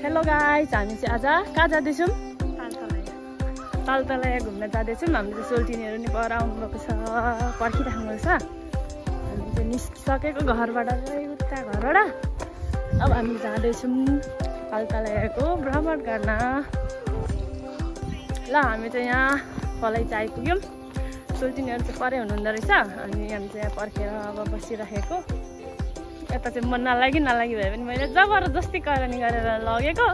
Hello guys, हामी चाहिँ आज कहाँ जाँदैछौँ? तालतलाया घुम्न जाँदैछौँ। हामीले चाहिँ सोल्टिनीहरू नि पर आउनुभएको छ, पर्खिराख्नु भएको छ। हामी चाहिँ निस्किसकेको घरबाट चाहिँ उता घरबाट अब हामी जाँदैछौँ तालतलायाको भ्रमण गर्न। ल हामी चाहिँ यहाँ फलै चाहिँ आइपुग्यौँ। सोल्टिनीहरू चाहिँ परै हुनुहुँदो रहेछ, अनि हामी चाहिँ यहाँ पर्खेर अब बसिराखेको। यता चाहिँ मन नलागी भए पनि मैले जबरजस्ती करनी गरेर लगेको।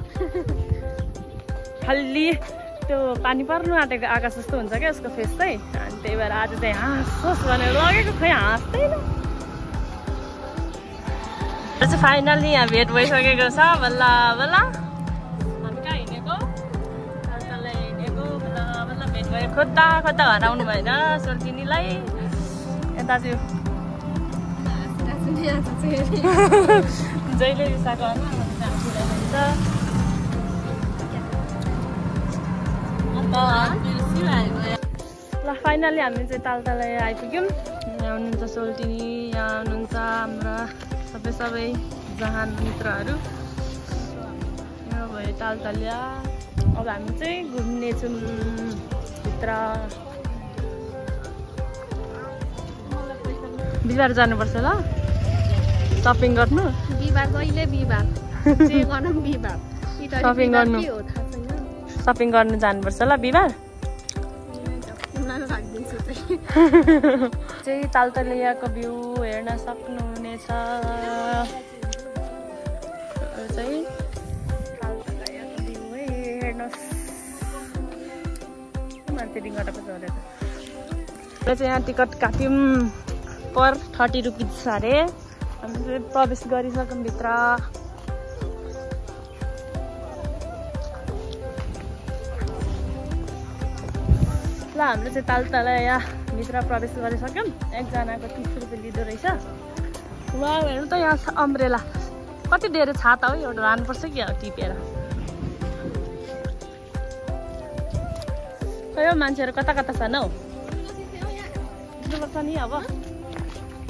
खालि त्यो पानी पर्नु आँटेको आकाश जस्तो हुन्छ क्या उसको फेस चाहिँ, अनि त्यही भएर आज चाहिँ हाँसोस् भनेर लगेको, खै हाँस्दैन। चाहिँ फाइनली यहाँ भेट भइसकेको छ, बल्ल बल्ल हामी कहाँ हिँडेको, तालतलाया हिँडेको, बल्ल बल्ल भेट भयो। खोज्दा खोज्दा घर आउनु भएन सोल्टिनीलाई। यता चाहिँ जहिले रिसाएको ल फाइनली हामी चाहिँ तालतलाया आइपुग्यौँ। यहाँ हुनुहुन्छ सोल्टिनी, यहाँ हुनुहुन्छ हाम्रा सबै जहान मित्रहरू। यहाँ भयो तालतलाया। अब हामी चाहिँ घुम्नेछौँ भित्र। बिहिबार जानुपर्छ ल सपिङ गर्नु। बिहिबार कहिले बिहिबार सपिङ गर्नु जानुपर्छ ल बिहिबार। चाहिँ तालतलायाको भ्यू हेर्न सक्नुहुनेछ। चाहिँ तालतलायाको भ्यू है हेर्नुहोस्। मान्छे डिङ्गटा पो चढेर चाहिँ यहाँ टिकट काट्यौँ। पर 30 रुपिस छ अरे। हामी चाहिँ प्रवेश गरिसक्यौँ भित्र। ल हामीले चाहिँ तालतलाया भित्र प्रवेश गरिसक्यौँ। एकजनाको 30 रुपियाँ लिँदो रहेछ। वा हेर्नु त यहाँ छ अम्ब्रेला। कति धेरै छाता हो, एउटा लानुपर्छ कि टिपेर। खै हो मान्छेहरू कता कता छन् हौ। हिँड्नुपर्छ नि अब।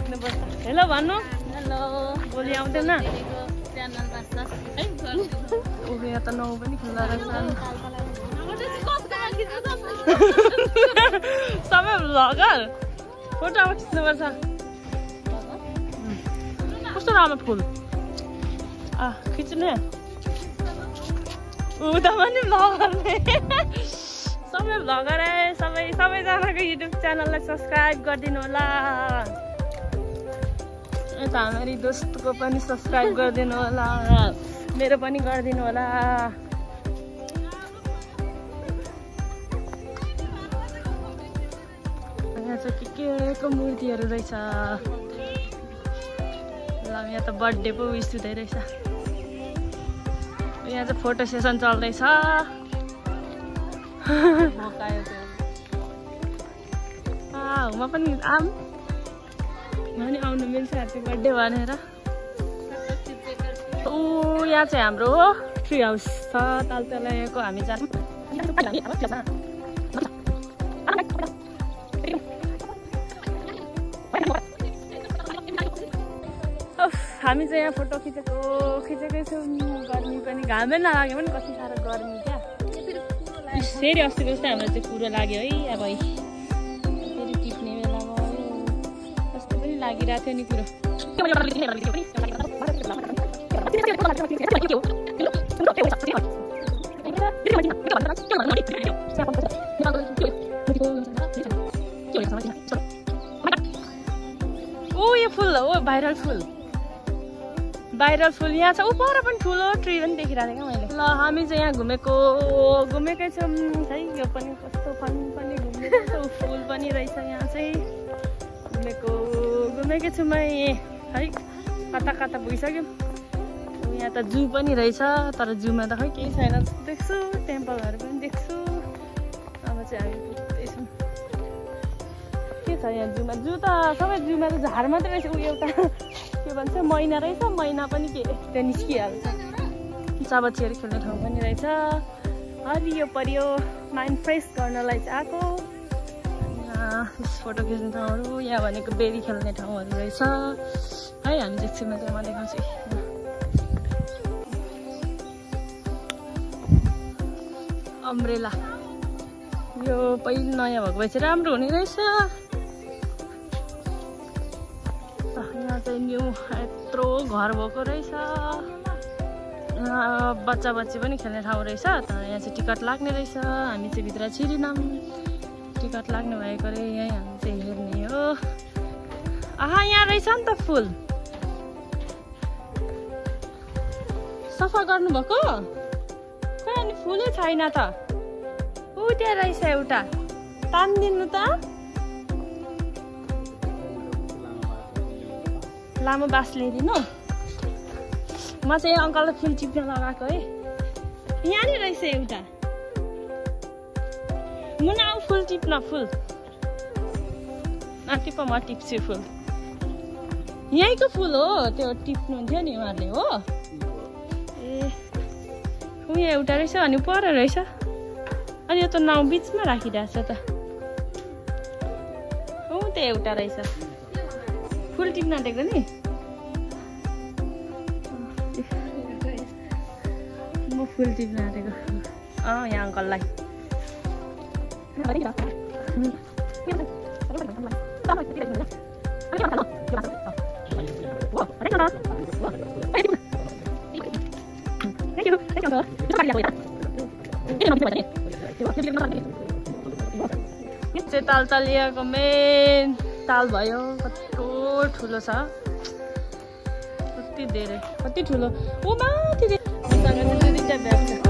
हेलो भन्नु। हेलो बोली आउँदैन। यहाँ त नौ पनि खुल्ला रहेछ। सबै भ्लगर फोटो अब खिच्नुपर्छ। कस्तो राम्रो फुल खिच्ने। उता पनि भ्लगर सबै भ्लगर सबैजनाको युट्युब च्यानललाई सब्सक्राइब गरिदिनु होला। यता हाम्रो दोस्तको पनि सब्सक्राइब गरिदिनु होला, मेरो पनि गरिदिनु होला। यहाँ चाहिँ के को मूर्तिहरू रहेछ। ल यहाँ त बर्थडे पो विस हुँदै रहेछ। यहाँ चाहिँ फोटो सेसन चल्दैछ। हुमा पनि पनि आउनु मिल्छ ह्याप्पी बर्थडे भनेर। यहाँ चाहिँ हाम्रो ट्री हाउस छ तालतलायाको। हामी जान्छौँ। हामी चाहिँ यहाँ फोटो खिचेकै छौँ। गर्मी पनि घामै नलाग्यो भने कति साह्रो गर्मी क्या। फेरि अस्तिको जस्तै हाम्रो चाहिँ कुरो लाग्यो है। अब फेरि टिप्ने बेला भयो। कस्तो पनि लागिरहेको थियो नि कुरो। ओ यो फुल हो, भाइरल फुल यहाँ छ। पर पनि ठुलो ट्री पनि देखिरहेको थिएँ क्या मैले। ल हामी चाहिँ यहाँ घुमेकै छौँ है। यो पनि कस्तो फन पनि घुमेको फुल पनि रहेछ। यहाँ चाहिँ घुमेकै छु मै है। कता कता पुगिसक्यौँ। यहाँ त जू पनि रहेछ, तर जूमा त खै केही छैन देख्छु। टेम्पलहरू पनि देख्छु। अब चाहिँ हामी पुग्दैछौँ। के छ यहाँ जूमा? जू त सबै जूमा त झार मात्रै रहेछ। ऊ एउटा के भन्छ मैना रहेछ। मैना पनि के त्यहाँ निस्किहाल्छ। चाबचियाहरू खेल्ने ठाउँ पनि रहेछ। हरियो परियो माइन्ड फ्रेस गर्नलाई चाहिँ आएको। फोटो खिच्ने ठाउँहरू। यहाँ भनेको बेबी खेल्ने ठाउँहरू रहेछ है। हामी चाहिँ एकछिनमा चाहिँ म देखाउँछु। अम्ब्रेला यो पहिलो नयाँ भएको भए चाहिँ राम्रो हुने रहेछ। यहाँ चाहिँ न्यू यत्रो घर भएको रहेछ। बच्चा बच्ची पनि खेल्ने ठाउँ रहेछ। तर यहाँ चाहिँ टिकट लाग्ने रहेछ। हामी चाहिँ भित्र छिरेनौँ, टिकट लाग्ने भएको रे। यहीँ हामी चाहिँ हेर्ने हो। आहा यहाँ रहेछ नि त फुल। सफा गर्नुभएको खै अनि फुलै छैन त। ऊ त्यहाँ रहेछ एउटा, तानिदिनु त। लामो बाँस ल्याइदिनु। म चाहिँ अङ्कललाई फुल टिप्न लगाएको है। यहाँ नि रहेछ एउटा। मुना आऊ फुल टिप्न, फुल टिप, म टिप्छु फुल। यहीँको फुल हो त्यो, टिप्नुहुन्थ्यो नि उहाँहरूले हो। ए यहाँ एउटा रहेछ अनि पर रहेछ। अनि यो त नाउ बिचमा राखिरहेछ त। त्यहाँ एउटा रहेछ। फुल टिप्न आँटेको नि म, फुल टिप्न आँटेको। यहाँ अङ्कललाई तालतालियाको मेन ताल भयो। कत्रो ठुलो छ, कति धेरै, कति ठुलो। ओ माथि दुईटा ब्याग छ।